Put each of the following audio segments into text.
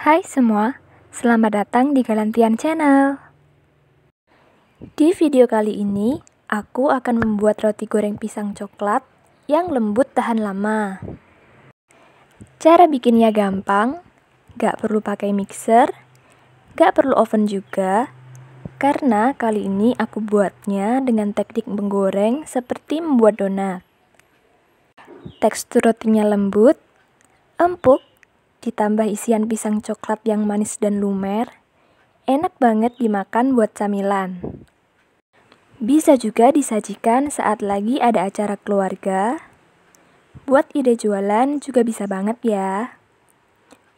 Hai semua, selamat datang di Galantian Channel. Di video kali ini, aku akan membuat roti goreng pisang coklat yang lembut tahan lama. Cara bikinnya gampang, gak perlu pakai mixer, gak perlu oven juga, karena kali ini aku buatnya dengan teknik menggoreng seperti membuat donat. Tekstur rotinya lembut, empuk, ditambah isian pisang coklat yang manis dan lumer, enak banget dimakan buat camilan. Bisa juga disajikan saat lagi ada acara keluarga. Buat ide jualan juga bisa banget ya.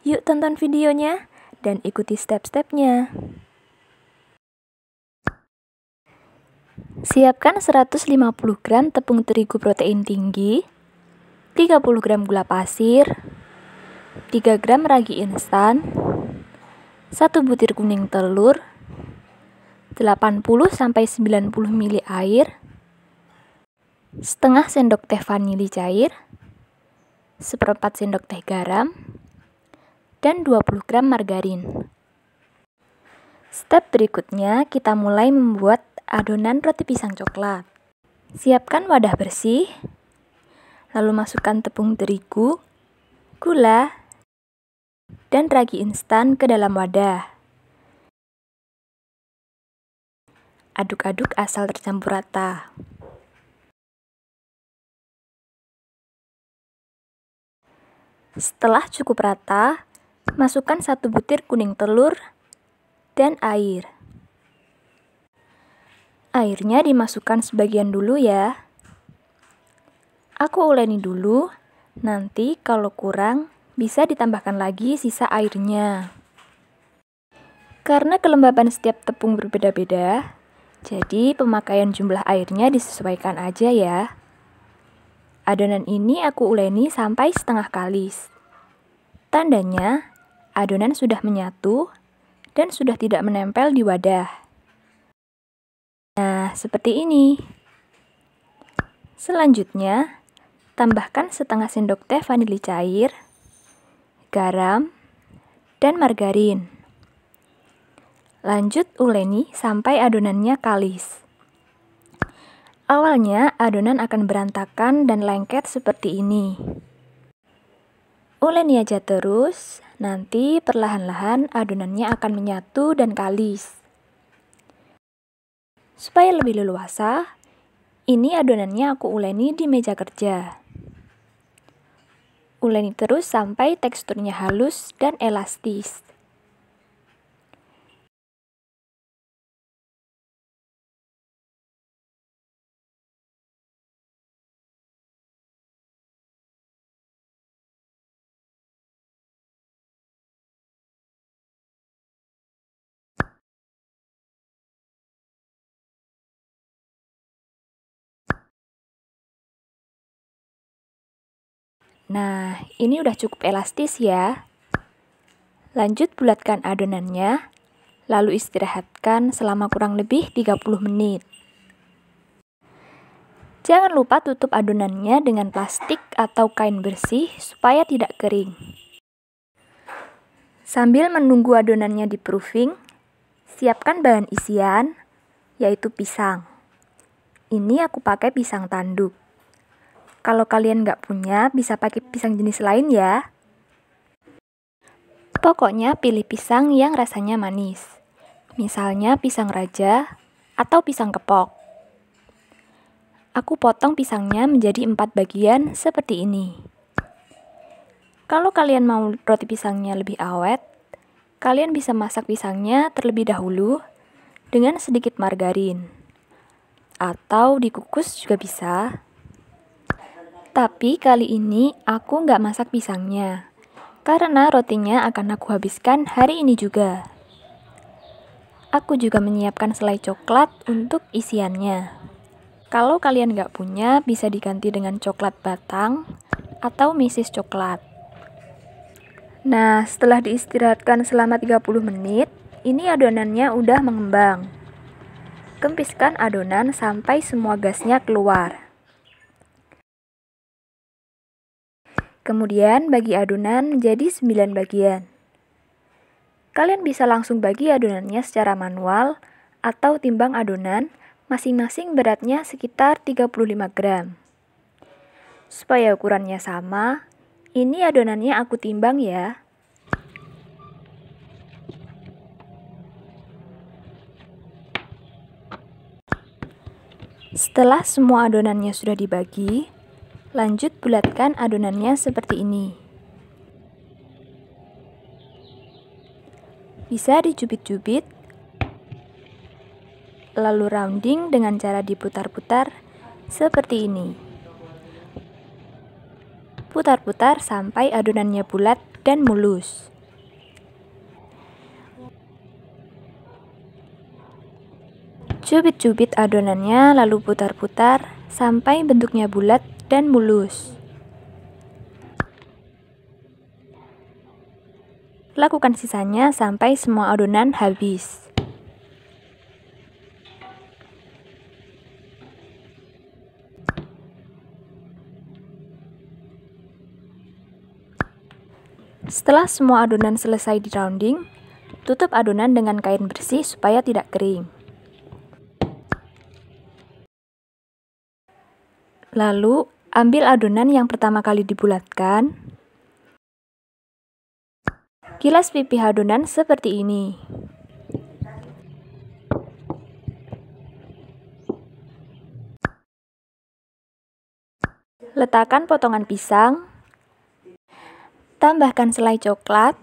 Yuk tonton videonya dan ikuti step-stepnya. Siapkan 150 gram tepung terigu protein tinggi, 30 gram gula pasir, 3 gram ragi instan, 1 butir kuning telur, 80-90 ml air, setengah sendok teh vanili cair, seperempat sendok teh garam, dan 20 gram margarin. Step berikutnya kita mulai membuat adonan roti pisang coklat. Siapkan wadah bersih, lalu masukkan tepung terigu, gula, dan ragi instan ke dalam wadah. Aduk-aduk asal tercampur rata. Setelah cukup rata, masukkan 1 butir kuning telur dan air. Airnya dimasukkan sebagian dulu ya. Aku uleni dulu, nanti kalau kurang bisa ditambahkan lagi sisa airnya. Karena kelembaban setiap tepung berbeda-beda, jadi pemakaian jumlah airnya disesuaikan aja ya. Adonan ini aku uleni sampai setengah kalis. Tandanya adonan sudah menyatu dan sudah tidak menempel di wadah. Nah, seperti ini. Selanjutnya, tambahkan setengah sendok teh vanili cair, garam, dan margarin. Lanjut uleni sampai adonannya kalis. Awalnya adonan akan berantakan dan lengket seperti ini. Uleni aja terus, nanti perlahan-lahan adonannya akan menyatu dan kalis. Supaya lebih leluasa, ini adonannya aku uleni di meja kerja. Uleni terus sampai teksturnya halus dan elastis. Nah, ini udah cukup elastis ya. Lanjut bulatkan adonannya, lalu istirahatkan selama kurang lebih 30 menit. Jangan lupa tutup adonannya dengan plastik atau kain bersih supaya tidak kering. Sambil menunggu adonannya di-proofing, siapkan bahan isian, yaitu pisang. Ini aku pakai pisang tanduk. Kalau kalian nggak punya, bisa pakai pisang jenis lain ya. Pokoknya pilih pisang yang rasanya manis. Misalnya pisang raja atau pisang kepok. Aku potong pisangnya menjadi 4 bagian seperti ini. Kalau kalian mau roti pisangnya lebih awet, kalian bisa masak pisangnya terlebih dahulu dengan sedikit margarin. Atau dikukus juga bisa. Tapi kali ini aku nggak masak pisangnya, karena rotinya akan aku habiskan hari ini juga. Aku juga menyiapkan selai coklat untuk isiannya. Kalau kalian nggak punya, bisa diganti dengan coklat batang atau meses coklat. Nah, setelah diistirahatkan selama 30 menit, ini adonannya udah mengembang. Kempiskan adonan sampai semua gasnya keluar. Kemudian bagi adonan menjadi 9 bagian. Kalian bisa langsung bagi adonannya secara manual atau timbang adonan, masing-masing beratnya sekitar 35 gram. Supaya ukurannya sama, ini adonannya aku timbang ya. Setelah semua adonannya sudah dibagi, lanjut bulatkan adonannya seperti ini. Bisa dicubit-cubit, lalu rounding dengan cara diputar-putar seperti ini. Putar-putar sampai adonannya bulat dan mulus. Cubit-cubit adonannya lalu putar-putar sampai bentuknya bulat dan mulus. Lakukan sisanya sampai semua adonan habis. Setelah semua adonan selesai di rounding, tutup adonan dengan kain bersih supaya tidak kering. Lalu, ambil adonan yang pertama kali dibulatkan. Gilas pipih adonan seperti ini. Letakkan potongan pisang. Tambahkan selai coklat.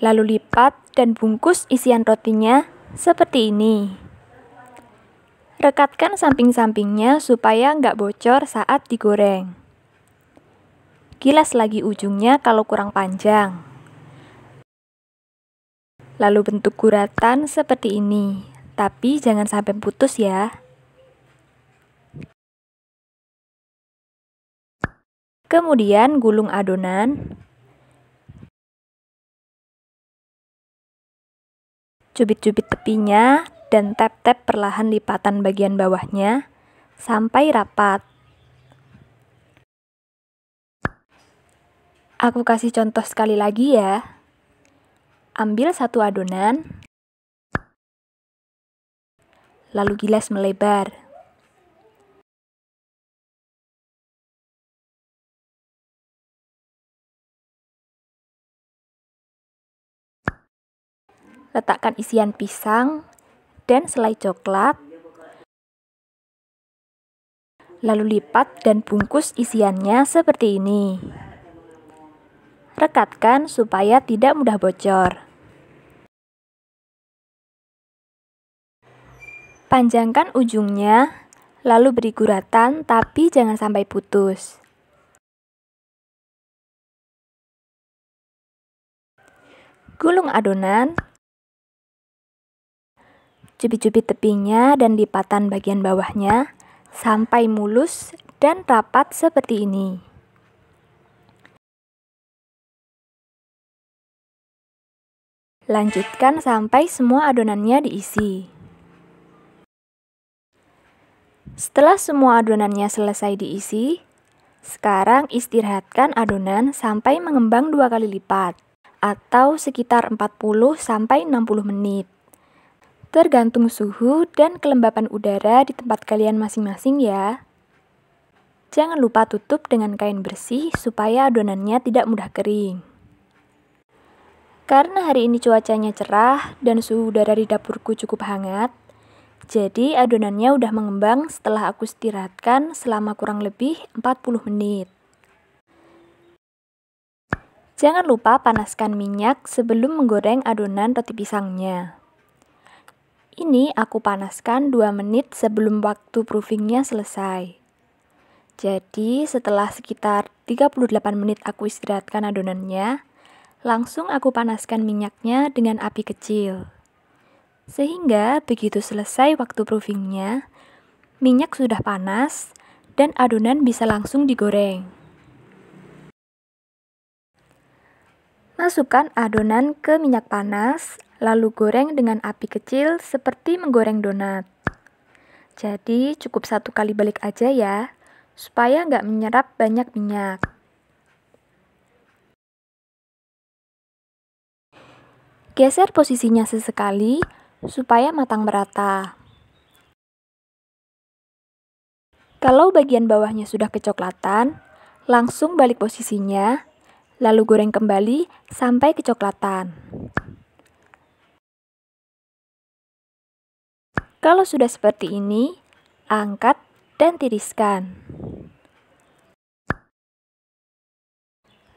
Lalu lipat dan bungkus isian rotinya seperti ini. Rekatkan samping-sampingnya supaya nggak bocor saat digoreng. Gilas lagi ujungnya kalau kurang panjang. Lalu bentuk guratan seperti ini, tapi jangan sampai putus ya. Kemudian gulung adonan. Cubit-cubit tepinya dan tap-tap perlahan lipatan bagian bawahnya sampai rapat. Aku kasih contoh sekali lagi ya. Ambil satu adonan, lalu gilas melebar. Letakkan isian pisang dan selai coklat. Lalu lipat dan bungkus isiannya seperti ini. Rekatkan supaya tidak mudah bocor. Panjangkan ujungnya, lalu beri guratan tapi jangan sampai putus. Gulung adonan. Cubit-cubit tepinya dan lipatan bagian bawahnya sampai mulus dan rapat seperti ini. Lanjutkan sampai semua adonannya diisi. Setelah semua adonannya selesai diisi, sekarang istirahatkan adonan sampai mengembang 2 kali lipat atau sekitar 40-60 menit. Tergantung suhu dan kelembapan udara di tempat kalian masing-masing ya. Jangan lupa tutup dengan kain bersih supaya adonannya tidak mudah kering. Karena hari ini cuacanya cerah dan suhu udara di dapurku cukup hangat, jadi adonannya udah mengembang setelah aku istirahatkan selama kurang lebih 40 menit. Jangan lupa panaskan minyak sebelum menggoreng adonan roti pisangnya. Ini aku panaskan 2 menit sebelum waktu proofingnya selesai. Jadi setelah sekitar 38 menit aku istirahatkan adonannya, langsung aku panaskan minyaknya dengan api kecil. Sehingga begitu selesai waktu proofingnya, minyak sudah panas dan adonan bisa langsung digoreng. Masukkan adonan ke minyak panas, lalu goreng dengan api kecil seperti menggoreng donat. Jadi cukup 1 kali balik aja ya, supaya nggak menyerap banyak minyak. Geser posisinya sesekali supaya matang merata. Kalau bagian bawahnya sudah kecoklatan, langsung balik posisinya, lalu goreng kembali sampai kecoklatan. Kalau sudah seperti ini, angkat dan tiriskan.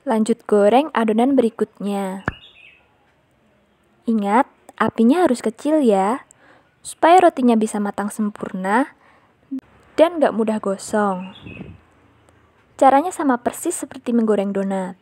Lanjut goreng adonan berikutnya. Ingat, apinya harus kecil ya, supaya rotinya bisa matang sempurna dan gak mudah gosong. Caranya sama persis seperti menggoreng donat.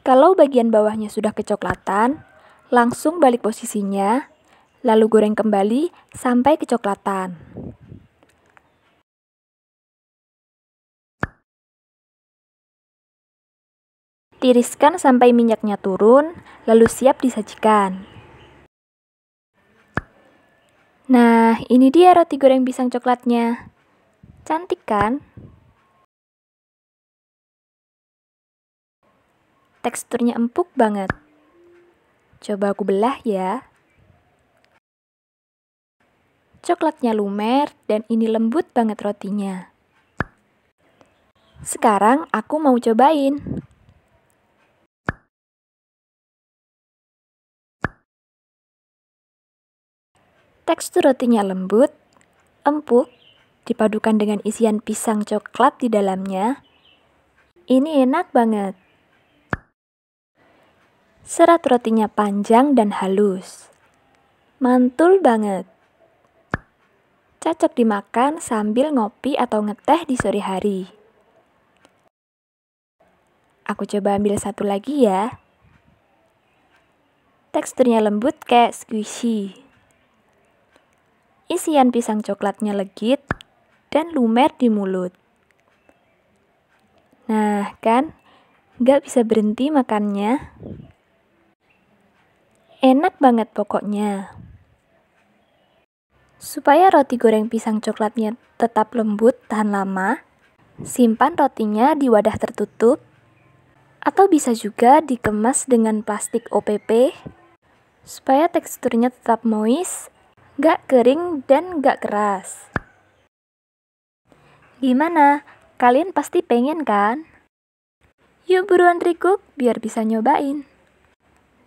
Kalau bagian bawahnya sudah kecoklatan, langsung balik posisinya, lalu goreng kembali sampai kecoklatan. Tiriskan sampai minyaknya turun, lalu siap disajikan. Nah, ini dia roti goreng pisang coklatnya. Cantik kan? Teksturnya empuk banget. Coba aku belah ya. Coklatnya lumer dan ini lembut banget rotinya. Sekarang aku mau cobain. Tekstur rotinya lembut, empuk, dipadukan dengan isian pisang coklat di dalamnya. Ini enak banget. Serat rotinya panjang dan halus. Mantul banget. Cocok dimakan sambil ngopi atau ngeteh di sore hari. Aku coba ambil satu lagi ya. Teksturnya lembut kayak squishy. Isian pisang coklatnya legit dan lumer di mulut. Nah kan, gak bisa berhenti makannya. Enak banget pokoknya. Supaya roti goreng pisang coklatnya tetap lembut tahan lama, simpan rotinya di wadah tertutup, atau bisa juga dikemas dengan plastik OPP, supaya teksturnya tetap moist, gak kering dan gak keras. Gimana? Kalian pasti pengen kan? Yuk buruan recook biar bisa nyobain.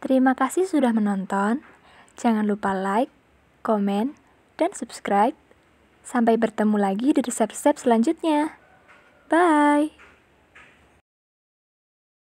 Terima kasih sudah menonton. Jangan lupa like, komen, dan subscribe. Sampai bertemu lagi di resep-resep selanjutnya. Bye!